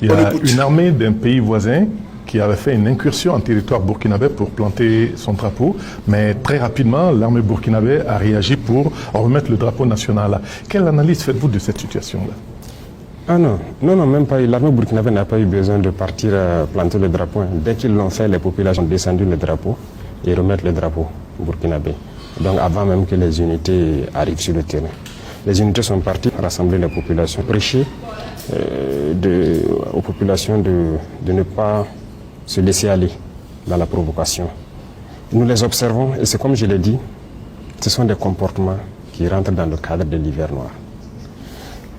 Il y a une armée d'un pays voisin qui avait fait une incursion en territoire burkinabé pour planter son drapeau, mais très rapidement, l'armée burkinabé a réagi pour remettre le drapeau national. Quelle analyse faites-vous de cette situation-là? Ah non, même pas. L'armée burkinabé n'a pas eu besoin de partir planter le drapeau. Dès qu'ils l'ont fait, les populations ont descendu le drapeau et remettre le drapeau burkinabé. Donc avant même que les unités arrivent sur le terrain. Les unités sont parties rassembler les populations, prêcher aux populations de ne pas se laisser aller dans la provocation. Nous les observons et c'est comme je l'ai dit, ce sont des comportements qui rentrent dans le cadre de l'hiver noir.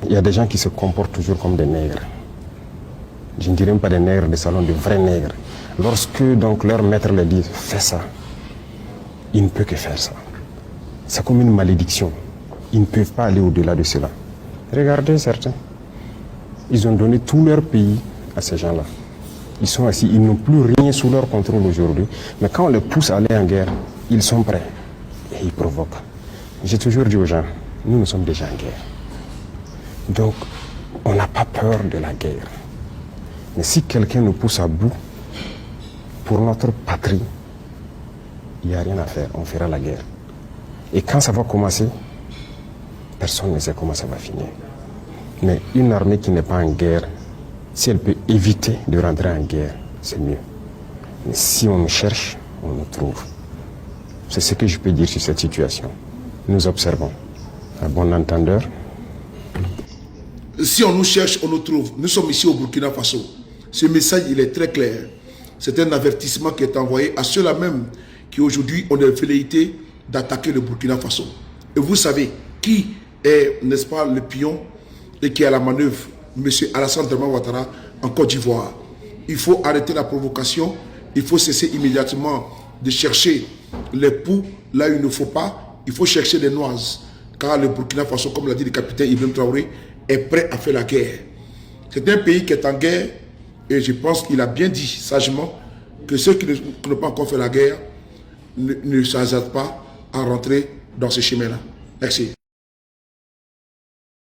Il y a des gens qui se comportent toujours comme des nègres. Je ne dirais même pas des nègres de salon, de vrais nègres. Lorsque donc leur maître leur dit « fais ça », il ne peut que faire ça. C'est comme une malédiction. Ils ne peuvent pas aller au-delà de cela. Regardez certains. Ils ont donné tout leur pays à ces gens-là. Ils sont assis, ils n'ont plus rien sous leur contrôle aujourd'hui. Mais quand on les pousse à aller en guerre, ils sont prêts. Et ils provoquent. J'ai toujours dit aux gens, nous sommes déjà en guerre. Donc, on n'a pas peur de la guerre. Mais si quelqu'un nous pousse à bout, pour notre patrie, il n'y a rien à faire, on fera la guerre. Et quand ça va commencer, personne ne sait comment ça va finir. Mais une armée qui n'est pas en guerre, si elle peut éviter de rentrer en guerre, c'est mieux. Mais si on nous cherche, on nous trouve. C'est ce que je peux dire sur cette situation. Nous observons. À bon entendeur. Si on nous cherche, on nous trouve. Nous sommes ici au Burkina Faso. Ce message, il est très clair. C'est un avertissement qui est envoyé à ceux-là même qui aujourd'hui ont des velléités d'attaquer le Burkina Faso. Et vous savez qui est, n'est-ce pas, le pion et qui est à la manœuvre, M. Alassane Draman Ouattara en Côte d'Ivoire. Il faut arrêter la provocation, il faut cesser immédiatement de chercher les poux là où il ne faut pas, il faut chercher les noises. Car le Burkina Faso, comme l'a dit le capitaine Ibrahim Traoré, est prêt à faire la guerre. C'est un pays qui est en guerre et je pense qu'il a bien dit sagement que ceux qui n'ont pas encore fait la guerre ne s'hasardent pas à rentrer dans ce chemin-là. Merci.